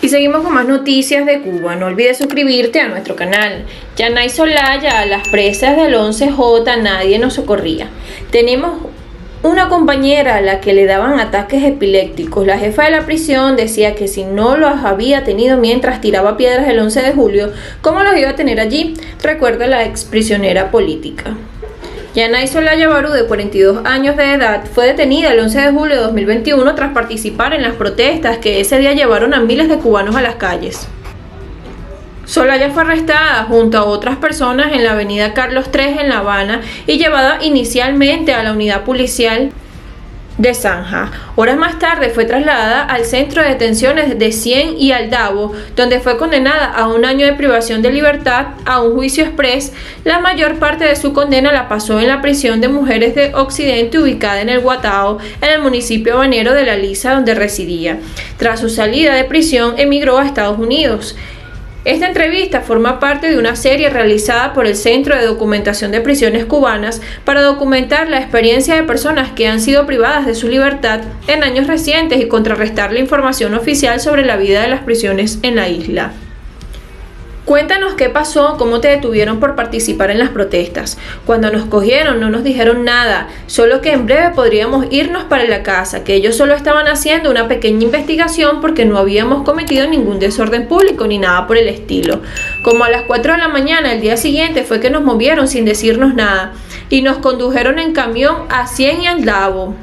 Y seguimos con más noticias de Cuba. No olvides suscribirte a nuestro canal. Yanay Solaya, a las presas del 11J nadie nos socorría. Tenemos una compañera a la que le daban ataques epilépticos. La jefa de la prisión decía que si no los había tenido mientras tiraba piedras el 11 de julio, ¿cómo los iba a tener allí? Recuerda la exprisionera política. Yanay Solaya Barú, de 42 años de edad, fue detenida el 11 de julio de 2021 tras participar en las protestas que ese día llevaron a miles de cubanos a las calles. Solaya fue arrestada junto a otras personas en la avenida Carlos III en La Habana y llevada inicialmente a la unidad policial de Zanja. Horas más tarde fue trasladada al centro de detenciones de Cien y Aldabo, donde fue condenada a 1 año de privación de libertad a un juicio exprés. La mayor parte de su condena la pasó en la prisión de mujeres de Occidente, ubicada en el Guatao, en el municipio habanero de La Lisa, donde residía. Tras su salida de prisión, emigró a Estados Unidos. Esta entrevista forma parte de una serie realizada por el Centro de Documentación de Prisiones Cubanas para documentar la experiencia de personas que han sido privadas de su libertad en años recientes y contrarrestar la información oficial sobre la vida de las prisiones en la isla. Cuéntanos qué pasó, cómo te detuvieron por participar en las protestas. Cuando nos cogieron no nos dijeron nada, solo que en breve podríamos irnos para la casa, que ellos solo estaban haciendo una pequeña investigación porque no habíamos cometido ningún desorden público ni nada por el estilo. Como a las 4 de la mañana el día siguiente fue que nos movieron sin decirnos nada y nos condujeron en camión a Cien y Aldabo.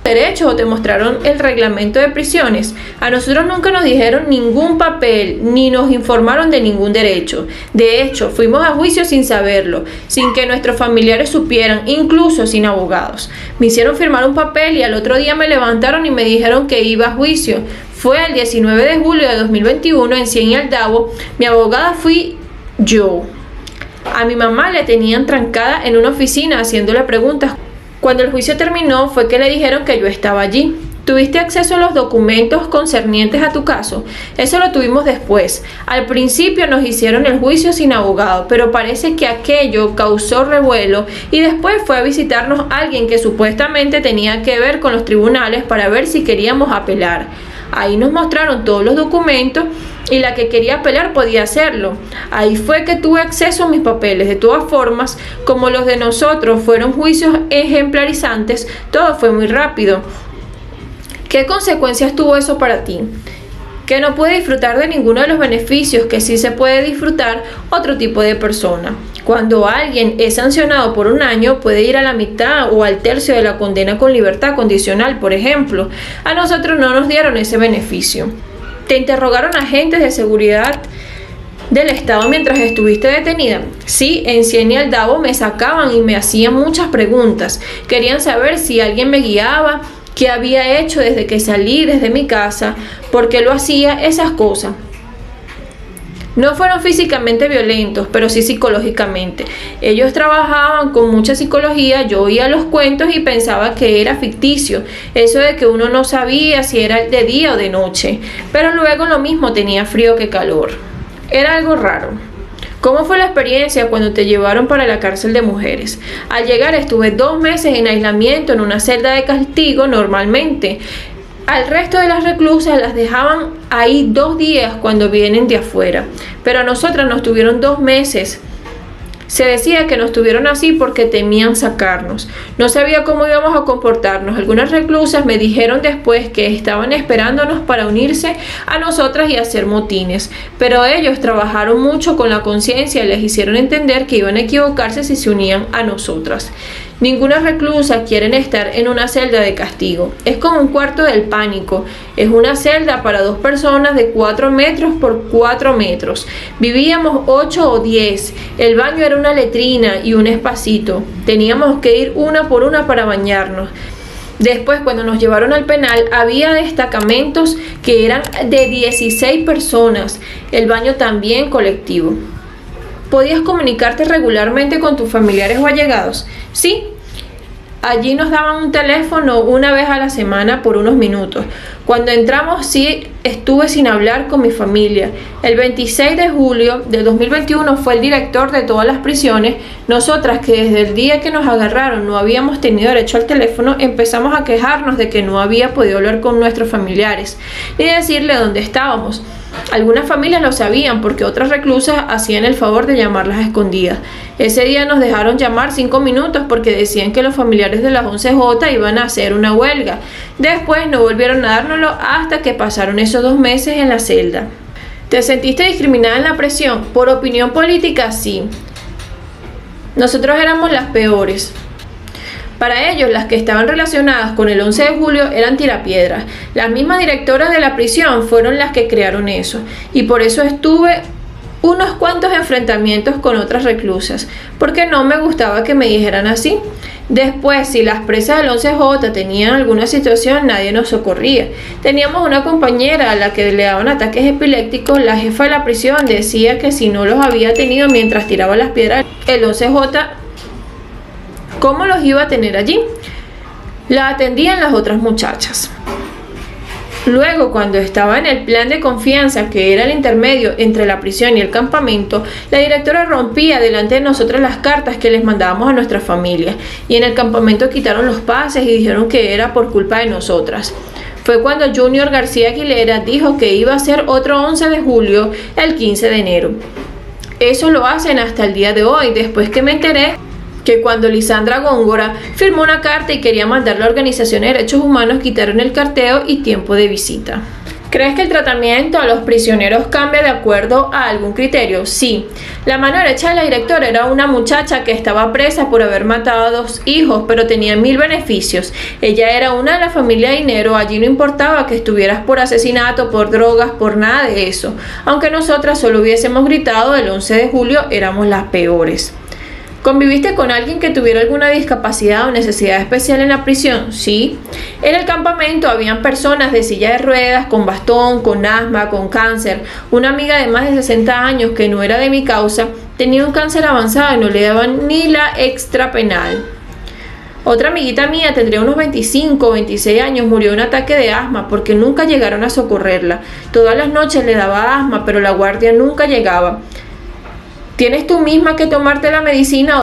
¿Derechos o te mostraron el reglamento de prisiones? A nosotros nunca nos dijeron ningún papel ni nos informaron de ningún derecho. De hecho, fuimos a juicio sin saberlo, sin que nuestros familiares supieran, incluso sin abogados. Me hicieron firmar un papel y al otro día me levantaron y me dijeron que iba a juicio. Fue el 19 de julio de 2021 en Cien y Aldabo. Mi abogada fui yo. A mi mamá le tenían trancada en una oficina haciéndole preguntas. Cuando el juicio terminó fue que le dijeron que yo estaba allí. ¿Tuviste acceso a los documentos concernientes a tu caso? Eso lo tuvimos después. Al principio nos hicieron el juicio sin abogado, pero parece que aquello causó revuelo y después fue a visitarnos alguien que supuestamente tenía que ver con los tribunales para ver si queríamos apelar. Ahí nos mostraron todos los documentos y la que quería apelar podía hacerlo. Ahí fue que tuve acceso a mis papeles. De todas formas, como los de nosotros fueron juicios ejemplarizantes, todo fue muy rápido. ¿Qué consecuencias tuvo eso para ti? Que no puede disfrutar de ninguno de los beneficios que sí se puede disfrutar otro tipo de persona. Cuando alguien es sancionado por 1 año, puede ir a la mitad o al tercio de la condena con libertad condicional, por ejemplo. A nosotros no nos dieron ese beneficio. ¿Te interrogaron agentes de seguridad del Estado mientras estuviste detenida? Sí, en Cien y Aldabo me sacaban y me hacían muchas preguntas. Querían saber si alguien me guiaba, qué había hecho desde que salí desde mi casa, por qué lo hacía, esas cosas. No fueron físicamente violentos, pero sí psicológicamente. Ellos trabajaban con mucha psicología, yo oía los cuentos y pensaba que era ficticio. Eso de que uno no sabía si era de día o de noche. Pero luego lo mismo, tenía frío que calor. Era algo raro. ¿Cómo fue la experiencia cuando te llevaron para la cárcel de mujeres? Al llegar estuve 2 meses en aislamiento en una celda de castigo normalmente. Al resto de las reclusas las dejaban ahí 2 días cuando vienen de afuera, pero a nosotras nos tuvieron 2 meses. Se decía que nos tuvieron así porque temían sacarnos. No sabía cómo íbamos a comportarnos. Algunas reclusas me dijeron después que estaban esperándonos para unirse a nosotras y hacer motines, pero ellos trabajaron mucho con la conciencia y les hicieron entender que iban a equivocarse si se unían a nosotras. Ninguna reclusa quiere estar en una celda de castigo. Es como un cuarto del pánico. Es una celda para 2 personas de 4 metros por 4 metros. Vivíamos 8 o 10. El baño era una letrina y un espacito. Teníamos que ir una por una para bañarnos. Después, cuando nos llevaron al penal, había destacamentos que eran de 16 personas. El baño también colectivo. ¿Podías comunicarte regularmente con tus familiares o allegados? Sí. Allí nos daban un teléfono una vez a la semana por unos minutos. Cuando entramos sí estuve sin hablar con mi familia. El 26 de julio de 2021 fue el director de todas las prisiones. Nosotras, que desde el día que nos agarraron no habíamos tenido derecho al teléfono, empezamos a quejarnos de que no había podido hablar con nuestros familiares ni decirle dónde estábamos. Algunas familias lo sabían porque otras reclusas hacían el favor de llamarlas a escondidas. Ese día nos dejaron llamar 5 minutos porque decían que los familiares de las 11J iban a hacer una huelga. Después no volvieron a dárnoslo hasta que pasaron esos 2 meses en la celda. ¿Te sentiste discriminada en la prisión? Por opinión política, sí. Nosotros éramos las peores. Para ellos, las que estaban relacionadas con el 11 de julio eran tirapiedras. Las mismas directoras de la prisión fueron las que crearon eso. Y por eso estuve unos cuantos enfrentamientos con otras reclusas, porque no me gustaba que me dijeran así. Después, si las presas del 11J tenían alguna situación, nadie nos socorría. Teníamos una compañera a la que le daban ataques epilépticos. La jefa de la prisión decía que si no los había tenido mientras tiraba las piedras, el 11J, ¿cómo los iba a tener allí? La atendían las otras muchachas. Luego, cuando estaba en el plan de confianza, que era el intermedio entre la prisión y el campamento, la directora rompía delante de nosotras las cartas que les mandábamos a nuestras familias, y en el campamento quitaron los pases y dijeron que era por culpa de nosotras. Fue cuando Junior García Aguilera dijo que iba a ser otro 11 de julio el 15 de enero. Eso lo hacen hasta el día de hoy, después que me enteré que cuando Lisandra Góngora firmó una carta y quería mandar a la Organización de Derechos Humanos, quitaron el carteo y tiempo de visita. ¿Crees que el tratamiento a los prisioneros cambia de acuerdo a algún criterio? Sí. La mano derecha de la directora era una muchacha que estaba presa por haber matado a 2 hijos, pero tenía 1000 beneficios. Ella era una de la familia Dinero. Allí no importaba que estuvieras por asesinato, por drogas, por nada de eso. Aunque nosotras solo hubiésemos gritado el 11 de julio, éramos las peores. ¿Conviviste con alguien que tuviera alguna discapacidad o necesidad especial en la prisión? Sí. En el campamento habían personas de silla de ruedas, con bastón, con asma, con cáncer. Una amiga de más de 60 años, que no era de mi causa, tenía un cáncer avanzado y no le daban ni la extra penal. Otra amiguita mía, tendría unos 25 o 26 años, murió de un ataque de asma porque nunca llegaron a socorrerla. Todas las noches le daba asma, pero la guardia nunca llegaba. Tienes tú misma que tomarte la medicina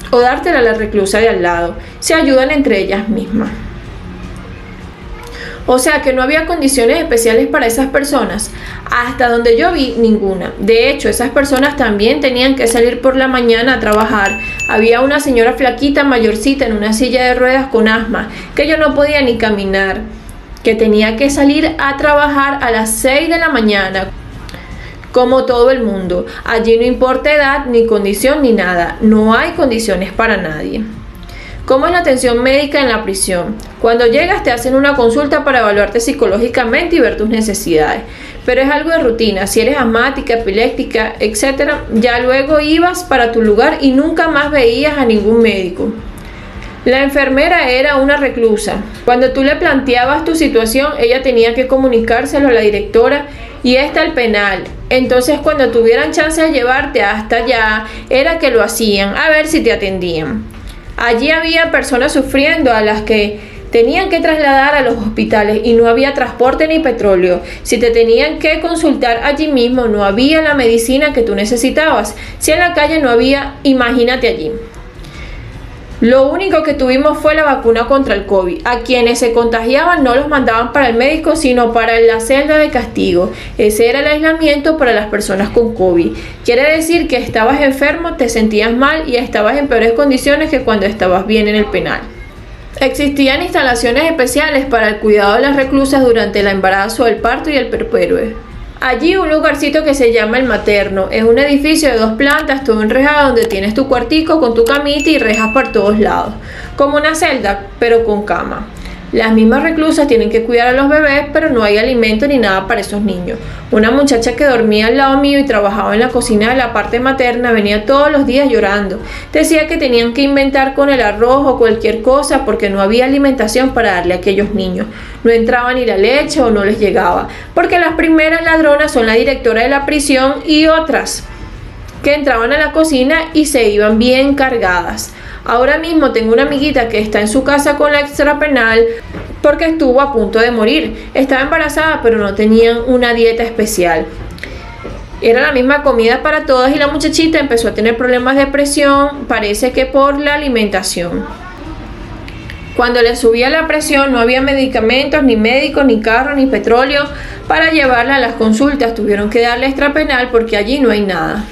o dártela a la reclusa de al lado. Se ayudan entre ellas mismas. O sea que no había condiciones especiales para esas personas. Hasta donde yo vi, ninguna. De hecho, esas personas también tenían que salir por la mañana a trabajar. Había una señora flaquita, mayorcita, en una silla de ruedas con asma, que yo no podía ni caminar, que tenía que salir a trabajar a las 6 de la mañana. Como todo el mundo, allí no importa edad, ni condición, ni nada. No hay condiciones para nadie. ¿Cómo es la atención médica en la prisión? Cuando llegas te hacen una consulta para evaluarte psicológicamente y ver tus necesidades. Pero es algo de rutina. Si eres asmática, epiléptica, etc., ya luego ibas para tu lugar y nunca más veías a ningún médico. La enfermera era una reclusa. Cuando tú le planteabas tu situación, ella tenía que comunicárselo a la directora y esta al penal. Entonces, cuando tuvieran chance de llevarte hasta allá, era que lo hacían, a ver si te atendían. Allí había personas sufriendo a las que tenían que trasladar a los hospitales y no había transporte ni petróleo. Si te tenían que consultar allí mismo, no había la medicina que tú necesitabas. Si en la calle no había, imagínate allí. Lo único que tuvimos fue la vacuna contra el COVID. A quienes se contagiaban no los mandaban para el médico, sino para la celda de castigo. Ese era el aislamiento para las personas con COVID. Quiere decir que estabas enfermo, te sentías mal y estabas en peores condiciones que cuando estabas bien en el penal. Existían instalaciones especiales para el cuidado de las reclusas durante el embarazo, el parto y el puerperio. Allí un lugarcito que se llama el materno. Es un edificio de 2 plantas, todo enrejado, donde tienes tu cuartico con tu camita y rejas por todos lados. Como una celda, pero con cama. Las mismas reclusas tienen que cuidar a los bebés, pero no hay alimento ni nada para esos niños. Una muchacha que dormía al lado mío y trabajaba en la cocina de la parte materna venía todos los días llorando. Decía que tenían que inventar con el arroz o cualquier cosa porque no había alimentación para darle a aquellos niños. No entraba ni la leche o no les llegaba, porque las primeras ladronas son la directora de la prisión y otras que entraban a la cocina y se iban bien cargadas. Ahora mismo tengo una amiguita que está en su casa con la extra penal porque estuvo a punto de morir. Estaba embarazada, pero no tenían una dieta especial. Era la misma comida para todas y la muchachita empezó a tener problemas de presión, parece que por la alimentación. Cuando le subía la presión no había medicamentos, ni médicos, ni carro, ni petróleo para llevarla a las consultas. Tuvieron que darle extrapenal porque allí no hay nada.